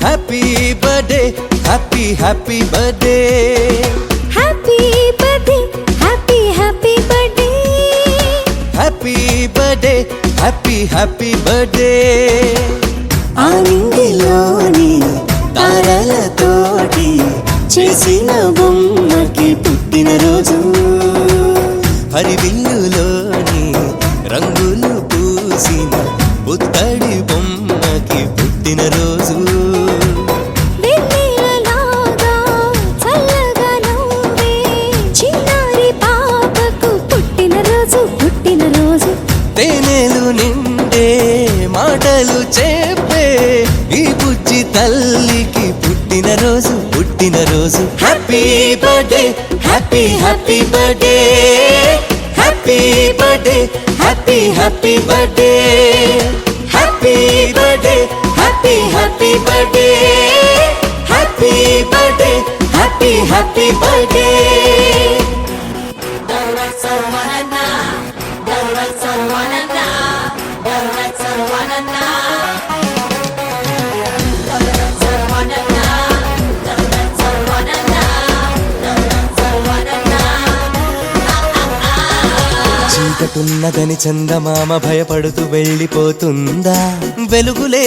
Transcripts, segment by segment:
Happy birthday, happy birthday, happy birthday, happy birthday, happy birthday. ఆనందిలోని తారలతోటి చేసిన బొమ్మకి పుట్టినరోజు, హరివిల్లులోని రంగులు పూసిన పుత్తడి బొమ్మకి పుట్టినరోజు. తేనెలు నిండే మాటలు చెప్పే ఈ బుజ్జి తల్లికి పుట్టినరోజు పుట్టినరోజు. Happy birthday, happy birthday, happy birthday, happy birthday, happy birthday, happy birthday, happy birthday, happy birthday. చీకటున్నదని చందమామ భయపడుతూ వెళ్ళిపోతుందా, వెలుగులే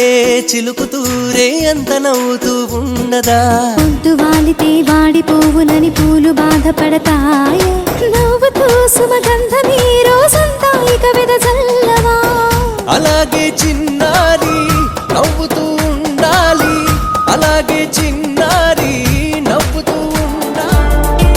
చిలుకుతూరే అంత నవ్వుతూ ఉండదా. పొద్దు వాలితే వాడిపోవునని పూలు బాధపడతాయ, నవ్వుతూ సుమగంధమీ రోజంతా ఇక వెదజల్లవా. అలాగే చిన్నారి నవ్వుతూ ఉండాలి, అలాగే చిన్నారి నవ్వుతూ ఉండాలి.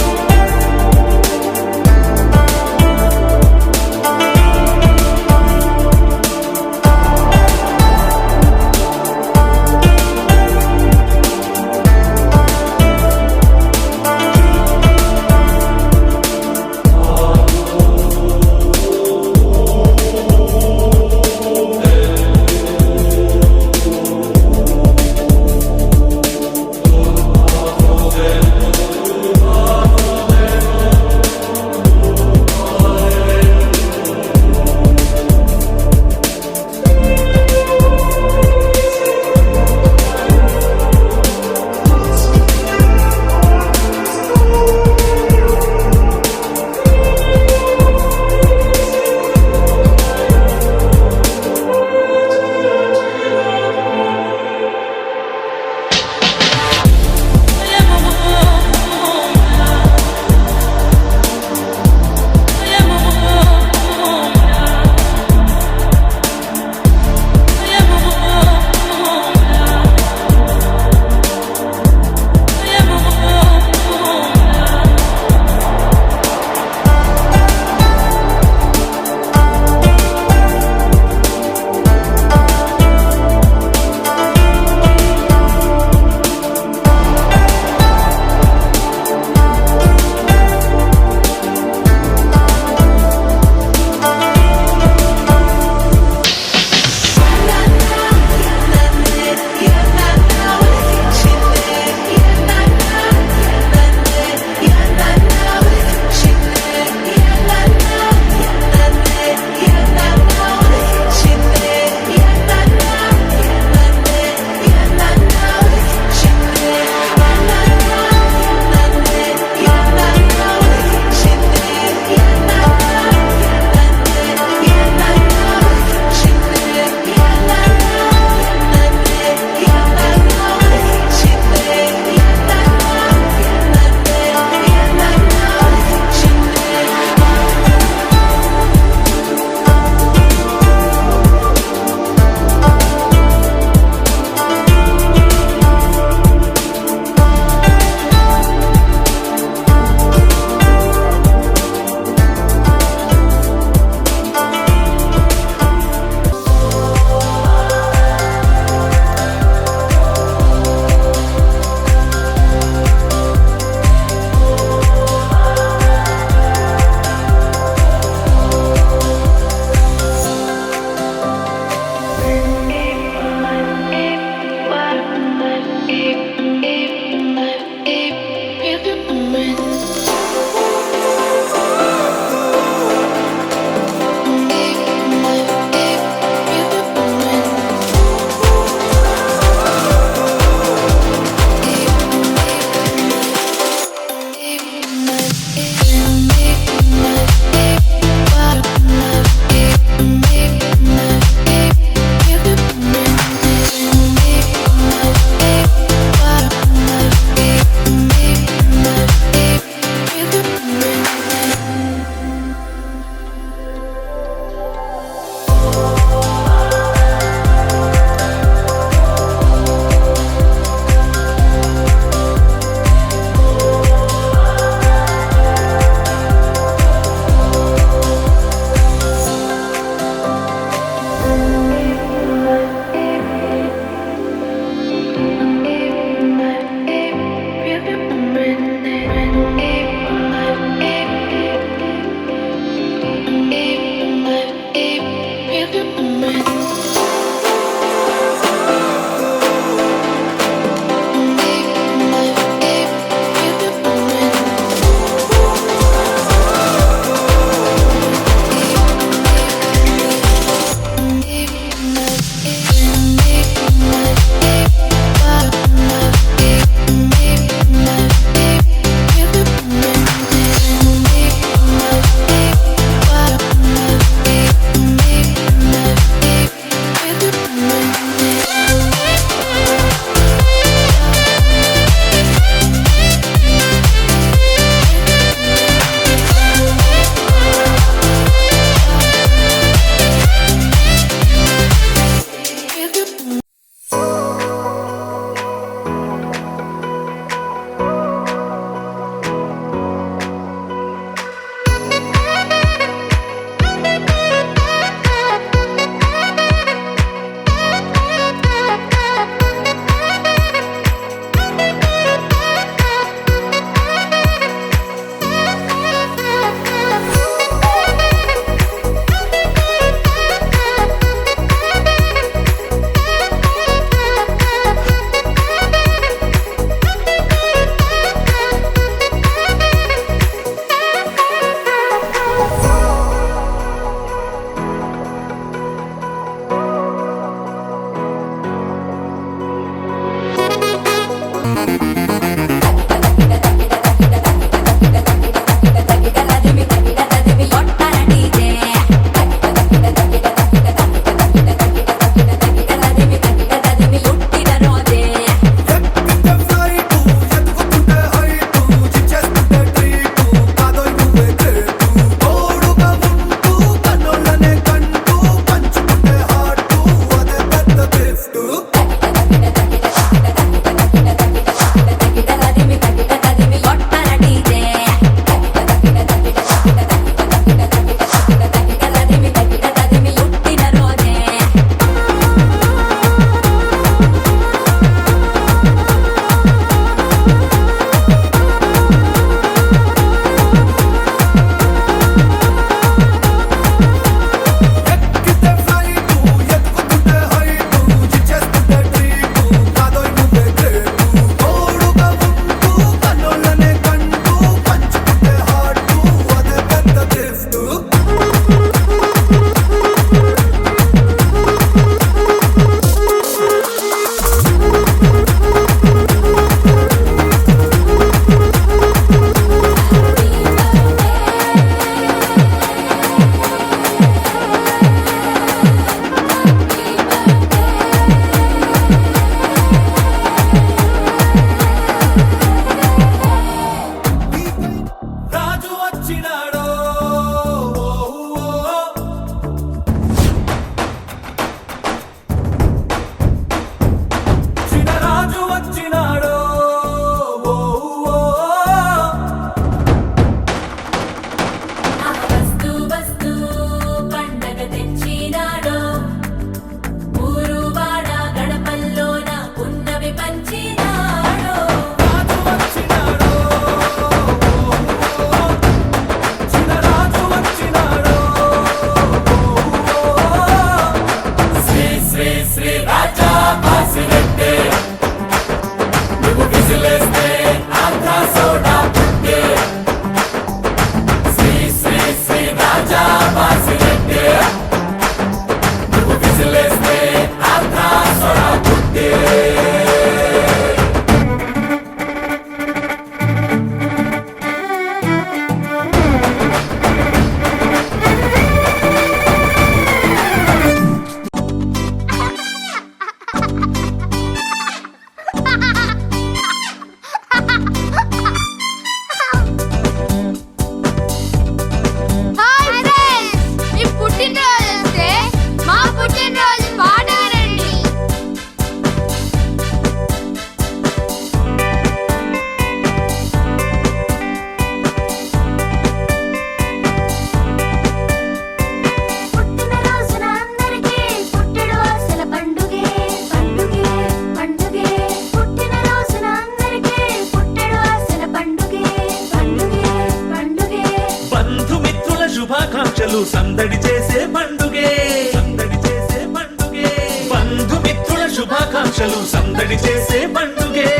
సందడి చేసే పండుగే సందడి చేసే పండుగే బంధుమిత్రుల శుభాకాంక్షలు సందడి చేసే పండుగే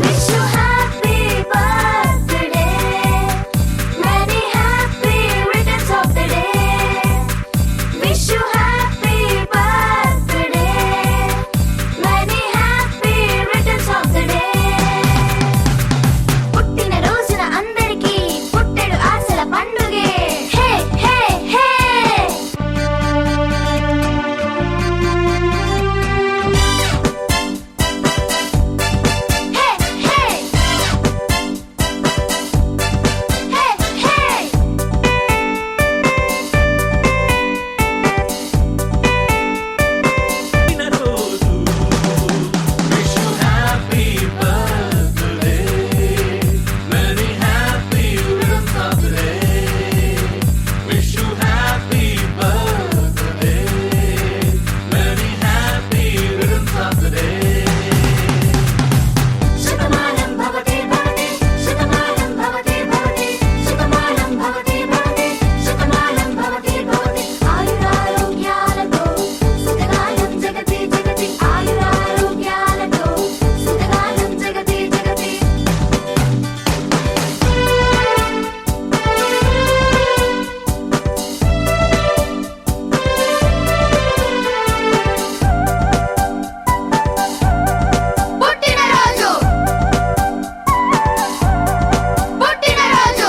Wish you happy birthday, many happy returns of the day. Wish you happy birthday, many happy returns of the day. పుట్టిన రోజున అందరికీ పుట్టెడు ఆశల పండుగే. హే హే హే రోజు wish you happy birthday many happy returns of the day wish you happy birthday many happy returns of the day Shatamanam Bhavati భవతి శతమానం భవతి భవతి శతమానం భవతి భవతి శతమానం భవతి భవతి ఆయురారోగ్యాలతో సుఖగానం జగతి జగతి ఆయురారోగ్యాలతో సుఖగానం జగతి జగతి పుట్టినరోజు పుట్టినరోజు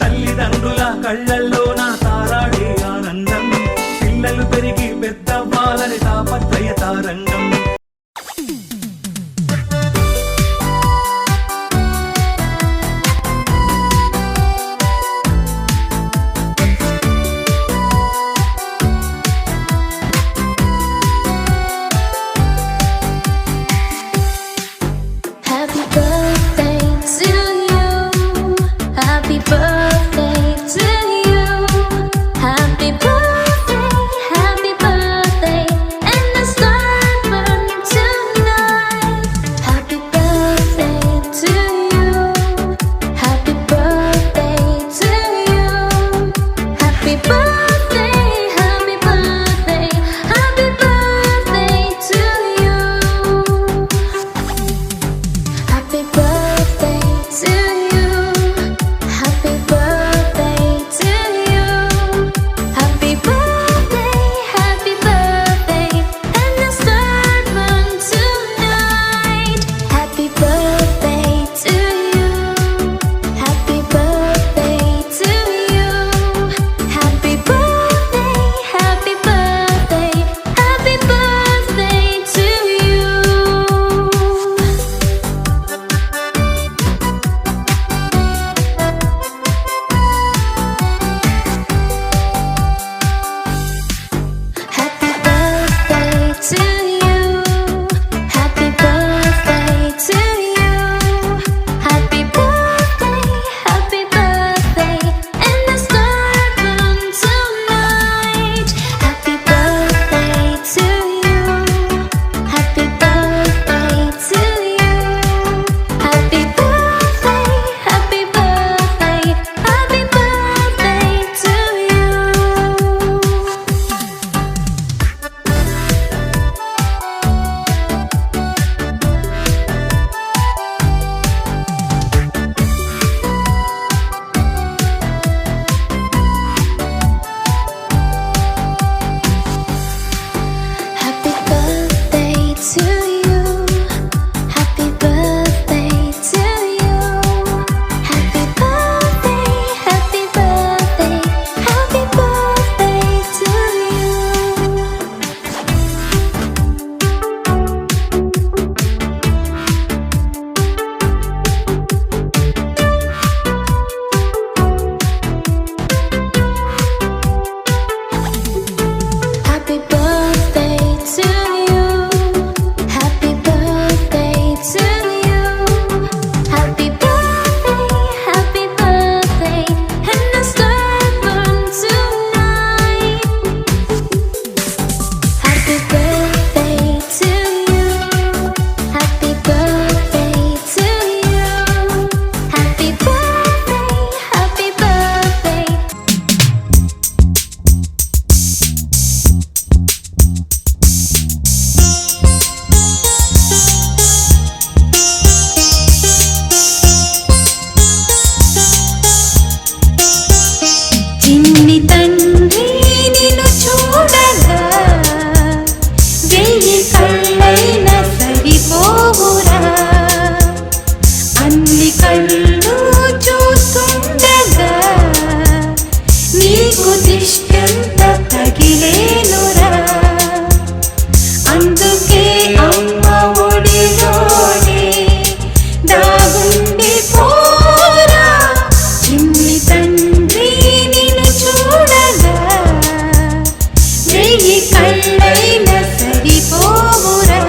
తల్లిదండ్రుల కళ్ళల్లో నా తారాడే ఆనందం పిల్లలు పెరిగి పెద్దవ్వాలని తాపత్రయ తారంగం Happy birthday to you. Happy birthday to you. Happy birthday, and the star burning tonight. Happy birthday to you. Happy birthday to you. Happy birthday, happy birthday, happy birthday to you. Happy birthday to you. Happy birthday to you. Happy birthday, and the star burn tonight. Happy birthday to you. Happy birthday to you. Happy birthday. దిష్టంత తగిలేనురా అందుకే అమ్మ ఒడిలోనే దాగుండి పోరా చిన్ని తండ్రి నిన్ను చూడగా వెయ్యి కళ్ళైనా సరిపోవురా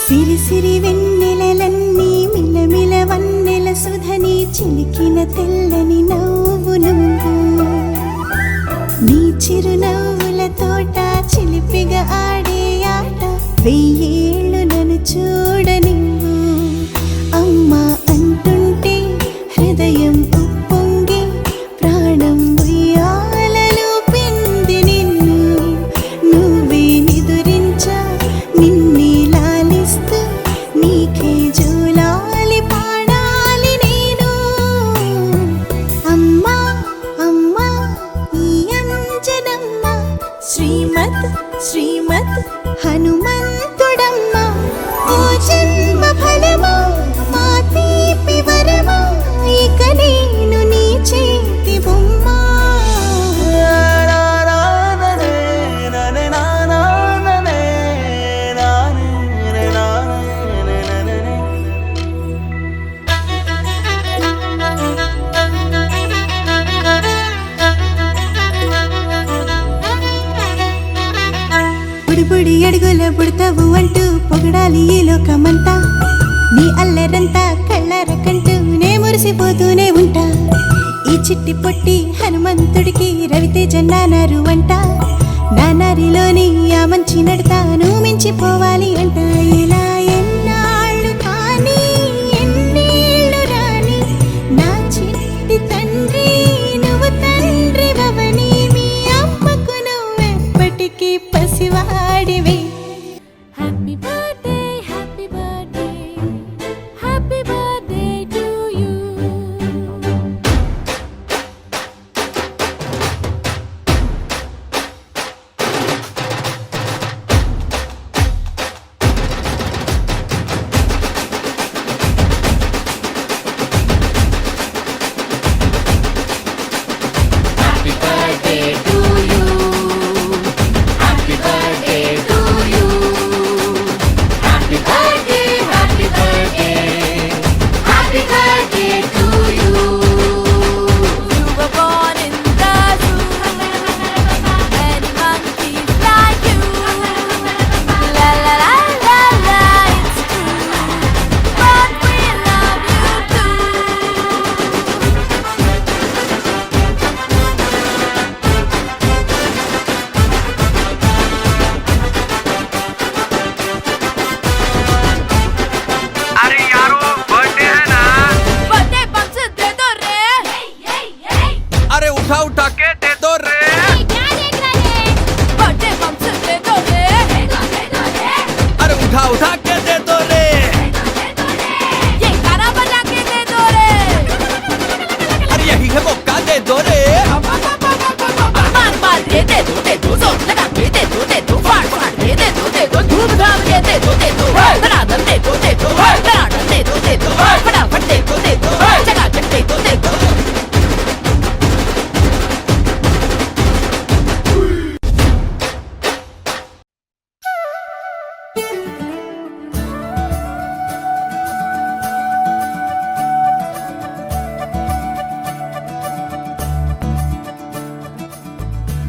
సిరి సిరి వెన్నెలలన్నీ మిలమిల వన్నెల సుధని చిలికిన తెల్లని నవ్వు నువ్వు నీ చిరునవ్వుల తోట చిలిపిగా ఆడే ఆట వెయ్యేళ్ళు నన్ను చూడనివ్వు అమ్మా అంటుంటే హృదయం ఉప్పొంగి అడుగుల పుడతావు అంటూ పొగడాలి ఈ లోకమంతా నీ అల్లరంతా కళ్ళరకంటూ నే మురిసిపోతూనే ఉంటా ఈ చిట్టి పొట్టి హనుమంతుడికి రవితేజ నానారు అంట నానారిలోని ఆ మంచి నడతాను మించిపోవాలి అంట ఇలా ఎన్నాళ్ళు కానీ ఎన్నేళ్ళు రాని నా చిట్టి తండ్రి నువ్వు తండ్రి భవని మీ అమ్మకు నువ్వెప్పటికీ పసివాడివి Happy birthday, happy birthday, happy birthday to you. Happy birthday to you. Happy birthday to you. Happy birthday, happy birthday, happy birthday to you. You were born in the zoo, many monkeys like you. La la la la la, it's true, but we love you too. अरे यारो birthday है ना। Birthday bumps दे दो रे. अरे उठा उठा के दे दो रे। क्या देख रहे? Birthday bumps दे दो रे. अरे उठा उठा के दे दो रे। ये गाना बजा के दे दो रे. अरे यही है मौका दे दो रे। मार मार के दे दो जोर लगा के दे दो फाड़ फाड़ के दे दो धूमधाम के दे दो धड़ाधड़ दे दो धड़ाधड़ दे दो फटाफट दे दो चकाचक दे दो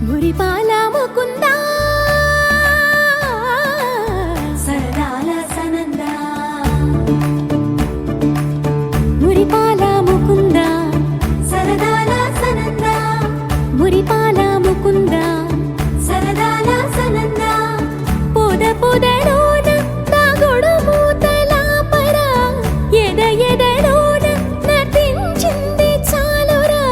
మురిపాల ముకుందా సరదాల సనందా మురిపాల ముకుందా సరదాల సనందా మురిపాల ముకుందా సరదాల సనందా పొద పొదలోన నాగొడు మూతలాపరా ఎదలోన నటించింది చాలురా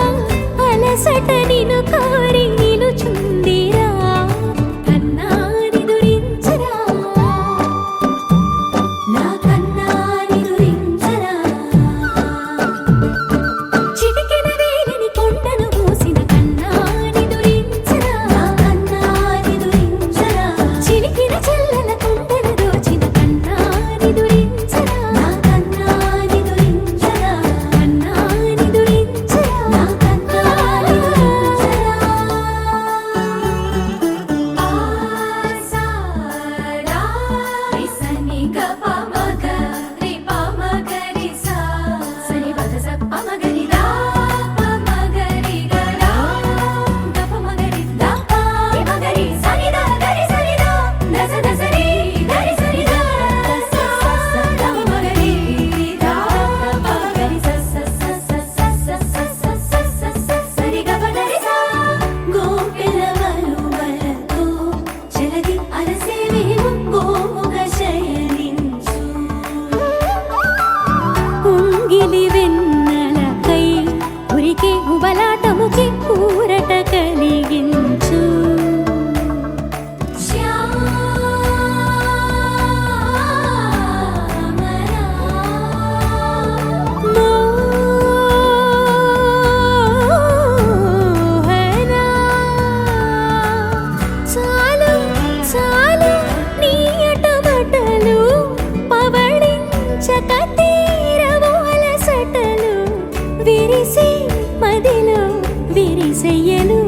అలసట నిన్ను కోరి నిలుచుందిరా కన్నాని దురించరా నా కన్నాని దురించరా చిటికెన వేలిని కొండను మూసిన కన్నాని దురించరా నా కన్నాని దురించరా చిలికిన చెల్లెల కొండను దోచిన కన్నాని దురించరా నా కన్నాని దురించరా కన్నాని దురించరా నా కన్నాని దురించరా ఆసారా ఇసని గప మగ రి ప మగ రి సా సని పద స ప మగ రి దా ప మగ రి గ రా గప మగ రి దా ప రి మగ రి సని దా గ రి సని దా దస దస రి ద రి సని దా స స ద ప మగ రి దా ప మగ రి స స స స స స స స స స సరి గ ప ద రి సా గోపిల వలువలతో చెలగి అలసేవేమో గోముగ శయనించు కుంగిలి వెన్నెలకై ఉరికే ఉబలాటముకి ఊరట కలిగించు మోహనా చాలు చాలు నీ అటమటలు పవళించక తీరవు అలసటలు విరిసి మదిలో విరిసెయ్యలు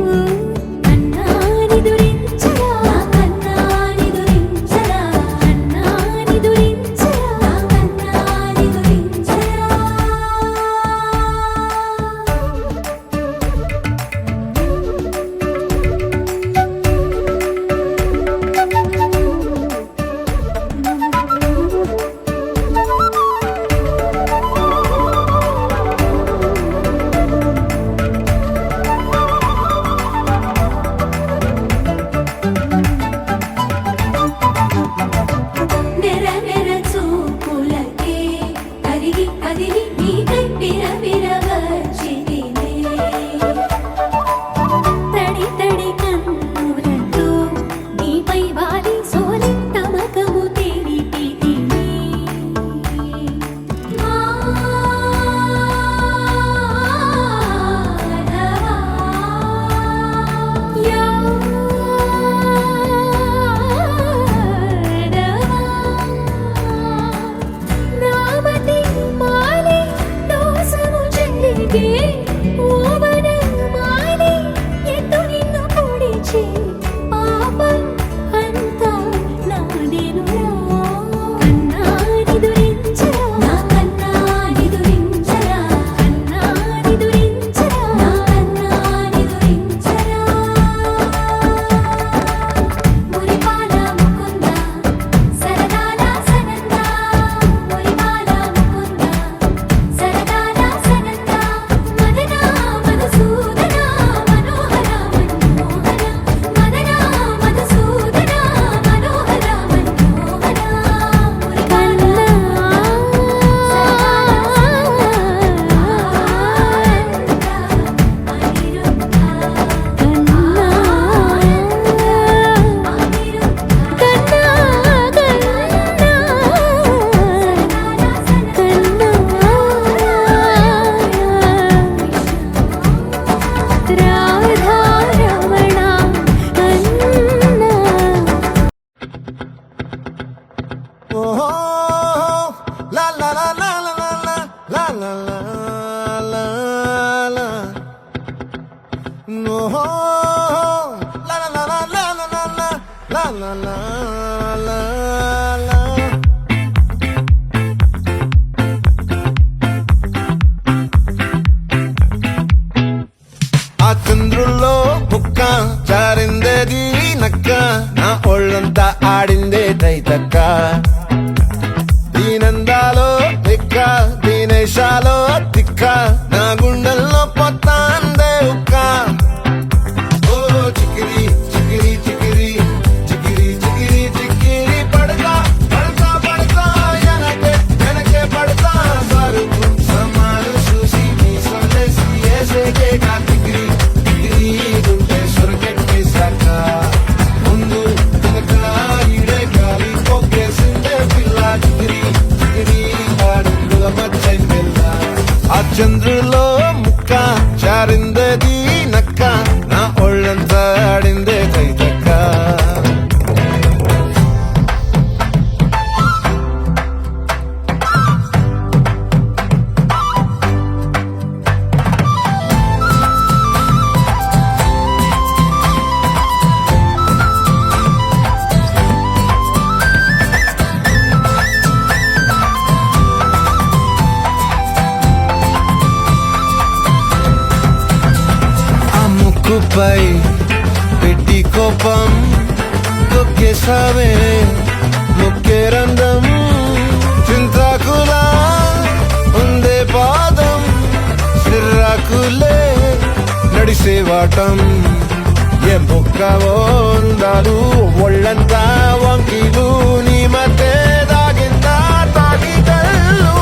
కన్నాని దురించరా కన్నాని దురించరా కన్నాని దురించరా కన్నాని దురించరా ఓహో లా లా లా లా లా లా లా లా లా లా లా. ఆ చంద్రుల్లో ముక్క జారిందేది నక్క నా ఒళ్ళంతా ఆడిందే తైతక్క దీనందాలో తిక్క దీనేశాలో తిక్క నా గుండెల్లో పొత్తాందే ఉక్క ఓ చికిరి చికిరి చికిరి చికిరి చికిరి చికిరి పడతా పడతా పడతా వెనకే వెనకే పడతా సరుకు సమాలు చూసి మీ సొల్లేసి ఏసేకే కా చికిరి చికిరి గుంటే సొరకెట్టి సాక ముందు వెనక ఈడే గాలి పొక్కేసిందే పిల్ల చికిరి చికిరి ఆడుగుల మచ్చై పిల్ల ఆ చంద్రులో ముక్క జారిందేది నక్క నా ఒళ్ళంతా ఆడిందే తైతక్క ఆ ముక్కుపై పెట్టి కోపం తొక్కేసావే ముక్కే రంధ్రం చింతాకులా ఉందే పాదం సిర్రాకులే నడిసేవాటం ఏ బొక్కవో ఉందాలు ఒళ్ళంతా వంకీలు నీ మధ్య దాగిందా తాగిదళ్ళు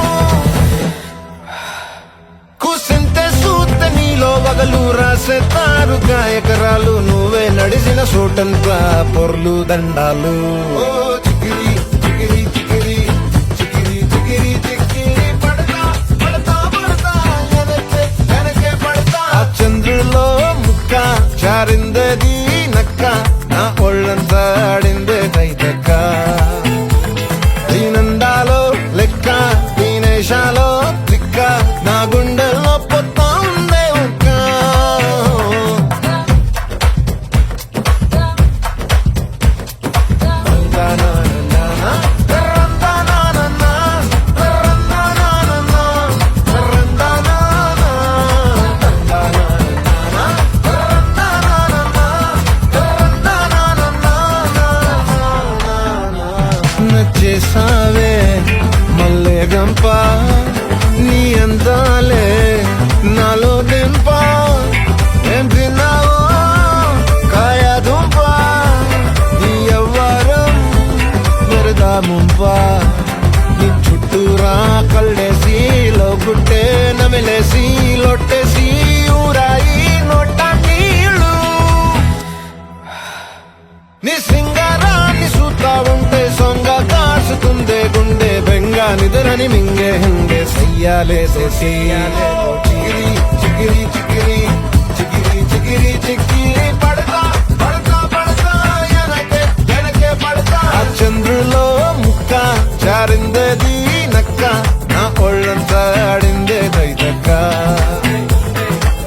కూసింతే సూత్త నీలో వగలు రాసేతారు గాయకరాలు నువ్వే నడిసిన సోటంతా పొర్లు దండాలు ఓ చికిరి చికిరి చికిరి చికిరి చికిరి చికిరి పడతా పడతా పడతా వెనకే వెనకే పడతా ఆ చంద్రులో ముక్క జారిందేది నక్క నా ఒళ్ళంతా ఆడిందే తైతక్క దీనందాలో లెక్క దీనేశాలో తిక్క నా గుండెల్లో పొత్తా ఉందే ఉక్క నచ్చేసావే మల్లె గంప నీ అందాలే నాలో దింప ఏం తిన్నావో కాయ దుంప నీ ఎవ్వరం మెరదా ముంప నీ చుట్టూరా కళ్ళేసి లోగుట్టే నమిలేసి లొట్టేసి ఊరాయి నోట నీళ్ళు నీ సింగారాన్ని చూస్తా ఉంటే సొంగ కాసుకుందే గుండె బెంగ నిద్రని మింగే హంగే సయ్యాలేసే చెయ్యాలే చికిరి చికిరి చికిరి చికిరి చికిరి చికిరి పడతా పడతా పడతా వెనకే వెనకే పడతా ఆ చంద్రులో ముక్క జారిందేది నక్క నా ఒళ్ళంతా ఆడిందే తైతక్క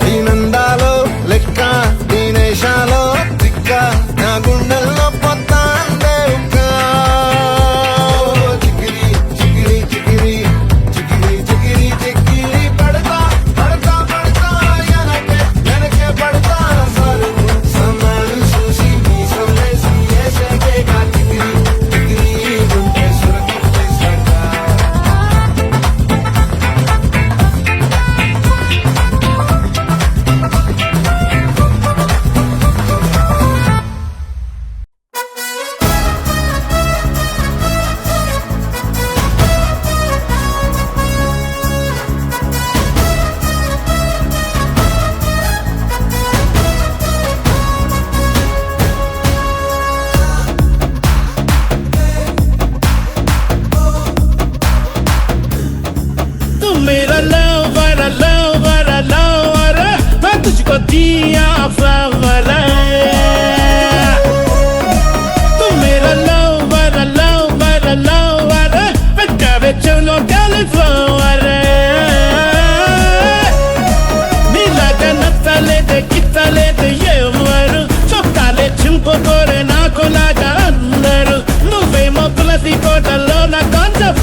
దీనందాలో లెక్క దీనేశాలో తిక్క నా గుండెల్లో పొత్తాందే ఉక్క చికిరి చికిరి చికిరి చికిరి చికిరి చికిరి పడతా పడతా పడతా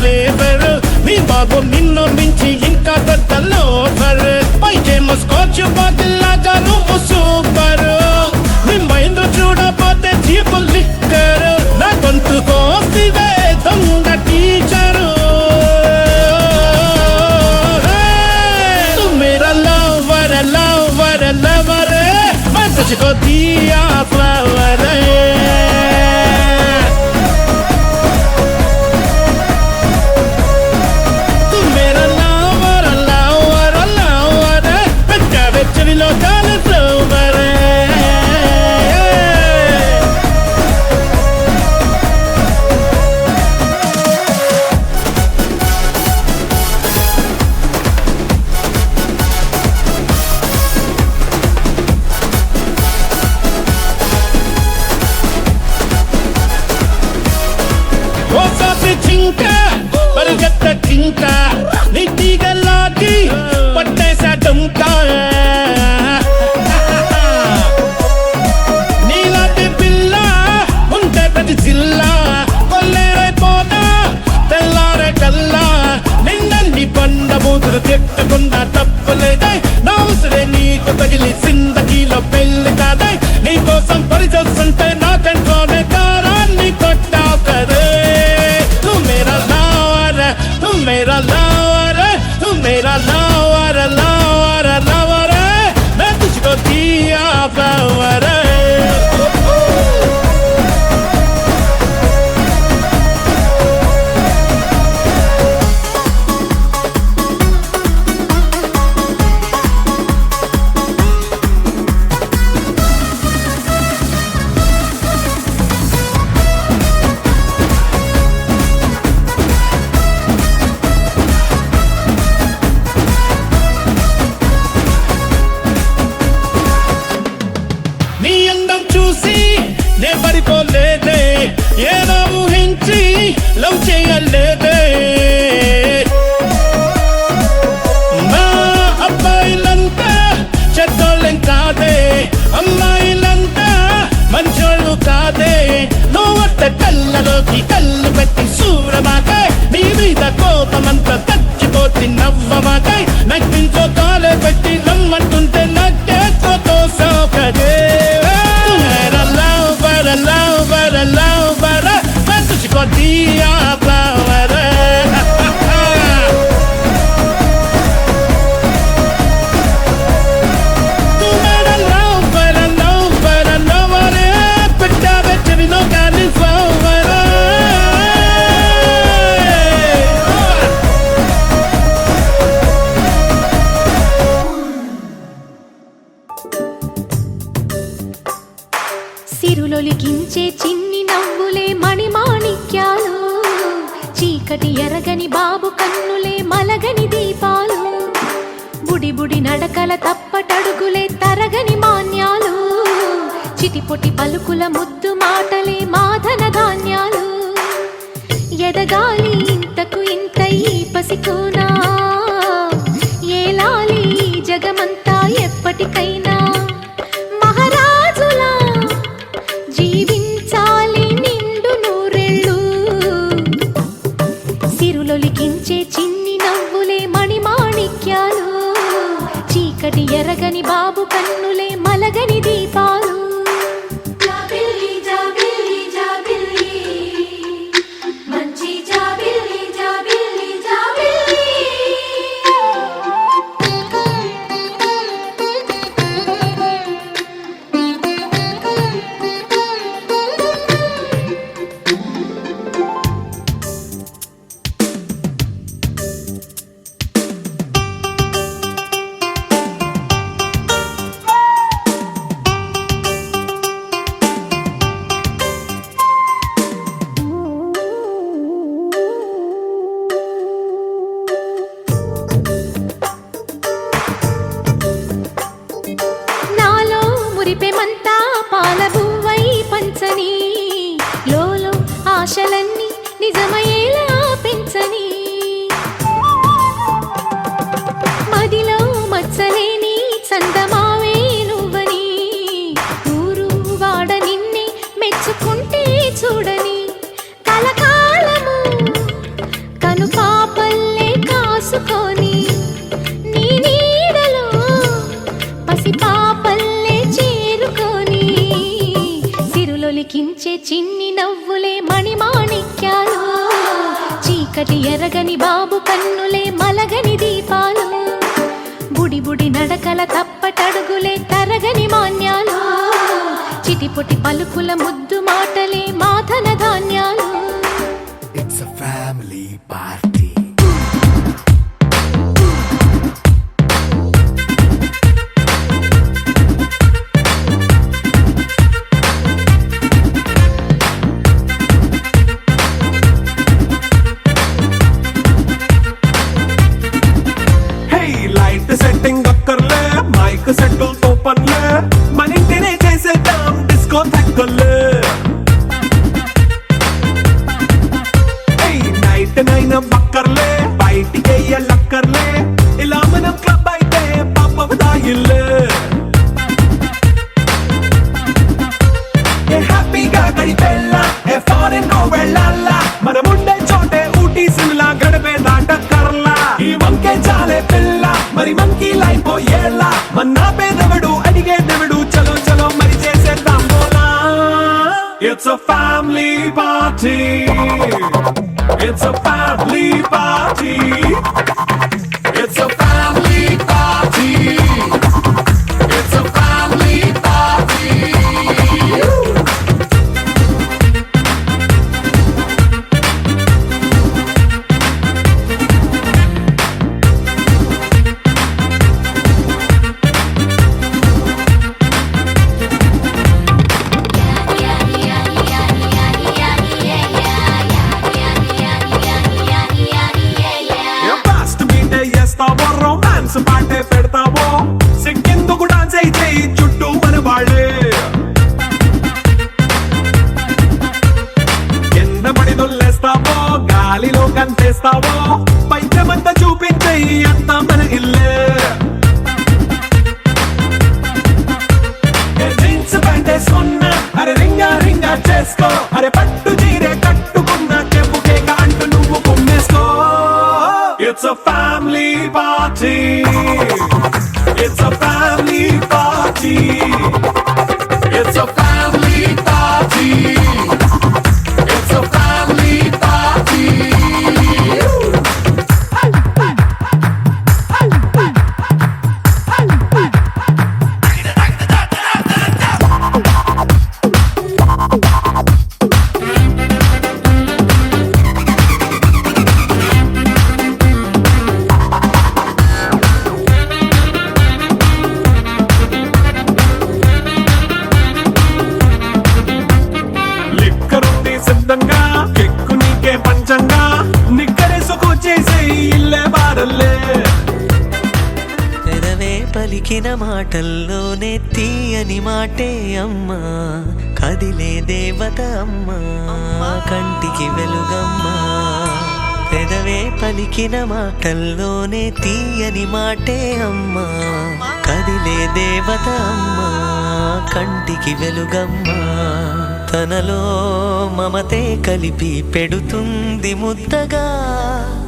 ఫ్లేవర్ నీ బాబు నిన్ను మించి ఇంకా పెద్ద లోఫర్ పైకేమో స్కాచ్ బాటిల్ లాగా నువ్వు సూపర్ నీ మైండ్ చూడపోతే చీపు లిక్కర్ నా గొంతు కోసివే దొంగ టీచరు मेरा lover lover lover मैं तुझको दिया flower तू मेरा lover lover lover मैं तेरे चविलो काल flower ఓ సాసి చింక పరిగెత్త చింక నీ తీగలాగి పట్టేసా డుంక నీలాంటి పిల్ల ఉంటే ప్రతి జిల్లా కొల్లేరైపోతా తెల్లారే కల్లా నిన్నన్ని పండ బూతులు తిట్టకుండా తప్పులేదే నా ఉసిరే నీకు తగిలి సిందకీలో పెళ్లి కాదే నీకోసం పరిచొస్తుంటే నా కంట్లోనే కారాన్ని కొట్టావు కదే मेरा lover तू मेरा lover lover lover मैं तुझको दिया flower నీ అందం చూసి నే పడిపోలేదే ఏదో ఊహించి లవ్ చేయలేదే నా అబ్బాయిలంతా చెడ్డోళ్ళం కాదే అమ్మాయిలంతా మంచోళ్ళు కాదే నువ్వట్ట కళ్ళలోకి కళ్ళు పెట్టి సూరమాకాయ్ నీ మీద కోపమంతా తగ్గిపోతి నవ్వమాకాయ్ నగ్గించో కాలే పెట్టి నమ్మంటుంటే నగ్గేతో సోకదే lover मैं तुझको दिया flower तू मेरा lover lover lover पिट्टा बेच विनो काली flower సిరులొలికించే చిన్ని నవ్వులే మణిమాణిక్యాలు చీకటి ఎరగని బాబు కన్నులే మలగని దీపాలు బుడి బుడి నడకల తప్పటడుగులే తరగని మాన్యాలు చిటిపొటి పలుకుల ముద్దు మాటలే మాధన ధాన్యాలు ఎదగాలి ఇంతకు ఇంత ఈ పసికోనా ఏలాలి జగమంతా ఎప్పటికైనా మహారాజులా జీవించాలి నిండు నూరెళ్ళు సిరులొలికించే చిన్ని నవ్వులే మణిమాణిక్యాలు చీకటి ఎరగని బాబు కన్నులే మలగని దీపాలు జాబిల్లి జాబిల్లి జాబిల్లి మంచి జాబిల్లి జాబిల్లి జాబిల్లి ఆశలన్నీ నిజమయ్యేలా పెంచని మదిలో మచ్చలేని చందమావే నువ్వని ఊరు వాడ నిన్నే మెచ్చుకుంటే చూడని కలకాలము దాచుకొని నీ నీడలో పసిపాపల్లే చేరుకొని సిరులొలికించే చిన్ని నవ్వులే మణిమాణిక్యాలు చీకటి ఎరగని బాబు కన్నులే మలగని దీపాలు బుడి బుడి నడకల తప్పటడుగులే తరగని మాన్యాలు చిటిపొటి పలుకుల ముద్దు మాటలే మాధన ధాన్యాలు It's a family party. Hey light setting అక్కర్లే మైక్ సెట్టుల్ తో పనులే మన ఇంటినే చేసేద్దాం డిస్కో థెక్కలే నైట్ నైన్ బక్కర్లే బయటికి ఎల్లక్కర్లే ఇలా మనం క్లబ్ అయితే పాపదాయిల్లే ఏ హ్యాపీగా గడిపెళ్ళా ఏ ఫారెన్ నో వెళ్ళాలా మనముండే చోటే ఊటీ సిమ్లా గడిపే దాటక్కర్లా ఈ వంకే చాలే పిల్ల మరి మంకీ లైఫ్ పోయేలా మన్నా పేదవడు అడిగేదెవడు చలో చలో మరి చేసేద్దాం బోలా It's a family party. It's a family party. It's a family party. It's a family party. Fast మీటే చేస్తావో రొమాన్స్ పాటే పెడతావో సిగ్గెందుకు డాన్స్ అయి చేయి చుట్టూ మన వాళ్ళే కింద పడి దొల్లేస్తావో గాలిలో కంటేస్తావో పైచమంతా చూపించేయి అంతా మన ఇల్లే జీన్స్ ప్యాంట్ వేసుకున్నా అరే రింగా రింగా చేసుకో అరే పట్టు చీరే కట్టుకున్నా చెప్పు కేక అంటూ నువ్వు కుమ్మేసుకో It's a family party. It's a family party. It's a family party. It's a family party. లిక్కరుంది సిద్ధంగా కెక్కు నీకే పంచంగా నిక్కరేసుకు చేసే ఇల్లే బారల్లే పెదవే పలికిన మాటల్లోనే తీయని మాటే అమ్మా కదిలే దేవత అమ్మా కంటికి వెలుగమ్మా పెదవే పలికిన మాటల్లోనే తీయని మాటే అమ్మా కదిలే దేవత అమ్మా కంటికి వెలుగమ్మా తనలో మమతే కలిపి పెడుతుంది ముద్దగా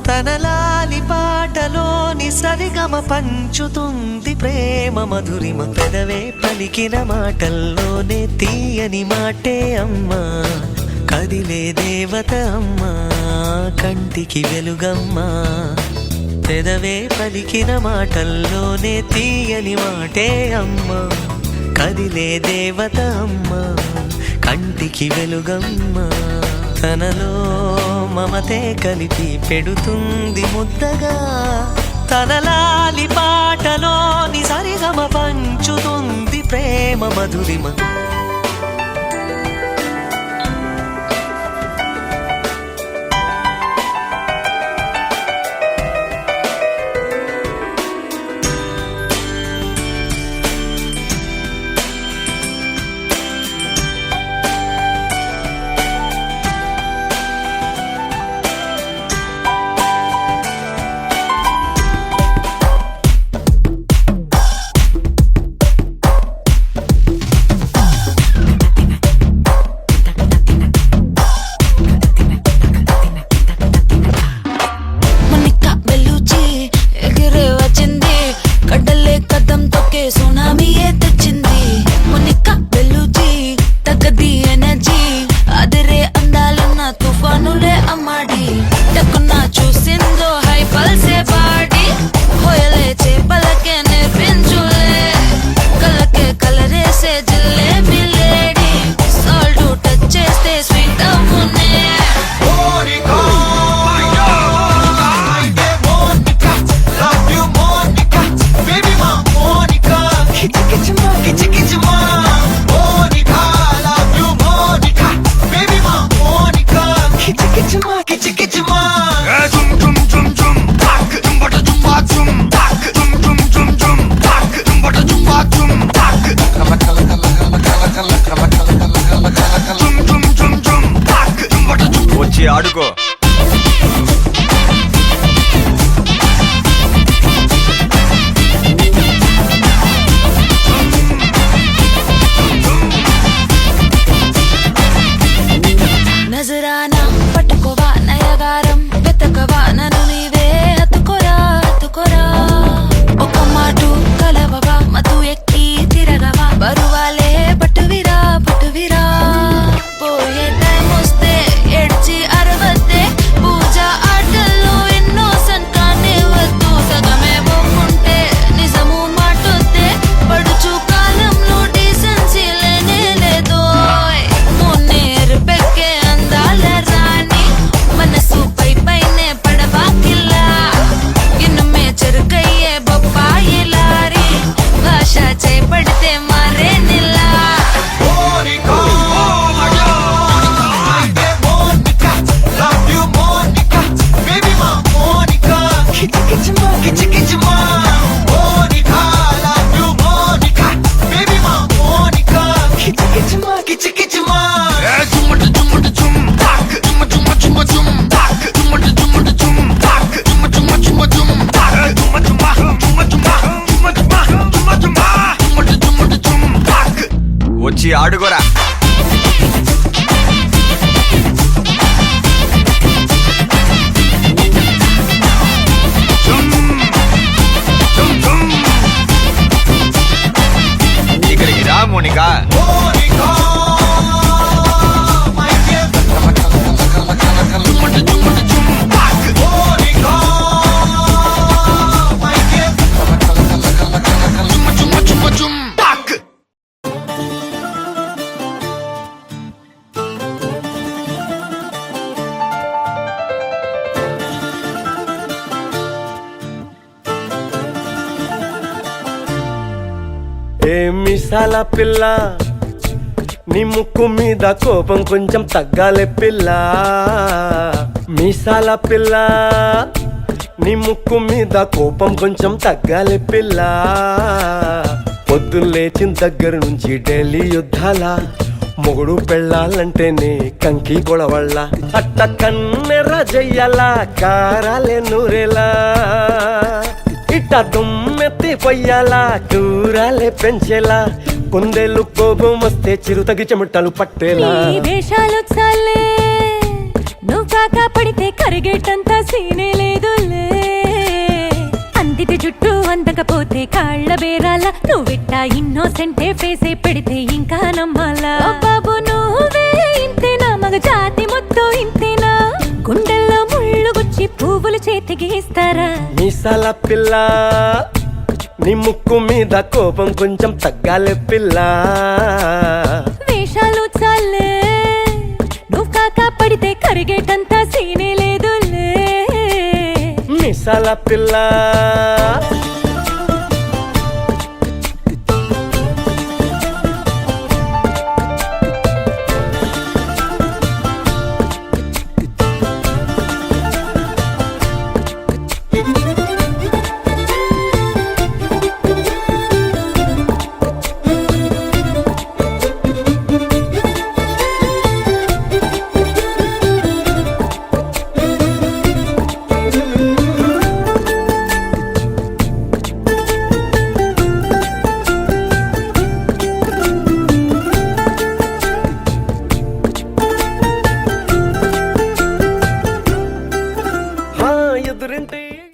తనలాలి పాటలోని సరిగమ పంచుతుంది ప్రేమ మధురిమ పెదవే పలికిన మాటల్లోనే తీయని మాటే అమ్మా కదిలే దేవత అమ్మా కంటికి వెలుగమ్మా పెదవే పలికిన మాటల్లోనే తీయని మాటే అమ్మా కదిలే దేవత అమ్మా కంటికి వెలుగమ్మా తనలో మమతే కలిపి పెడుతుంది ముద్దగా తనలాలి పాటలోని సరిగమ పంచుతుంది ప్రేమ మధురిమ వచ్చి ఆడుకో. నజరానా పట్టుకోవా నయగారం వెతకవా నన్ను నీవే హత్తుకోరా హత్తుకోరా ఒక మాటు కలవవా మధు ఎక్కి తిరగవా బరువాలే పట్టువిరా పట్టువిరా పోయే టైం వస్తే ఎడ్చి అరవద్దే పూజ ఆటల్లో ఎన్నో సంకానే వద్దు సగమే పోకుంటే నిజము మాటొద్దే పడుచు కాలంలో డీసెన్సీ లేనే లేదో మున్నేరు పెక్కే అందాల రాణి మనసు పై పైనే పడవా కిల్లా ఇన్నమే చెరుకయ్యే బొప్పాయి లారీ భాష చేపడితే మారే నిల్లా వచ్చి ఆడుకోరా. ఇక్కడికి రా మోనికా. ఏ మిసాల పిల్ల నీ ముక్కు మీద కోపం కొంచెం తగ్గాలే పిల్ల. మీసాల పిల్ల నీ ముక్కు మీద కోపం కొంచెం తగ్గాలే పిల్ల. పొద్దున్న లేచిన దగ్గర నుంచి ఢిల్లీ యుద్ధాల మొగుడు పెళ్ళాలంటేనే కంకి గొడవళ్ళ అట్ట కన్నెర్ర జయ్యాల కారాలే నూరేలా ఇట్ట దుమ్మెత్తి పొయ్యాలా కూరాలే పెంచేలా కుందేలు కోపం వస్తే చిరుతగి చెమటలు పట్టేలా. వేషాలు చాలే నువ్వు కాక పడితే కరిగేటంత సీనే లేదులే అందిటి జుట్టు అందకపోతే కాళ్ళ బేరాల నువ్విట్టా ఇన్నోసెంటే ఫేసే పెడితే ఇంకా నమ్మాలా బాబు నువ్వే ఇంతేనా మగ జాతి మొత్తం ఇంతేనా గుండెల్లో ముళ్ళు గుచ్చి పువ్వులు చేతికి ఇస్తారా. మీసాల పిల్ల నీ ముక్కు మీద కోపం కొంచెం తగ్గాలే పిల్ల. వేషాలు చాలే నువ్వు కాక పడితే కరిగేటంత సీనే లేదులే మీసాల పిల్ల.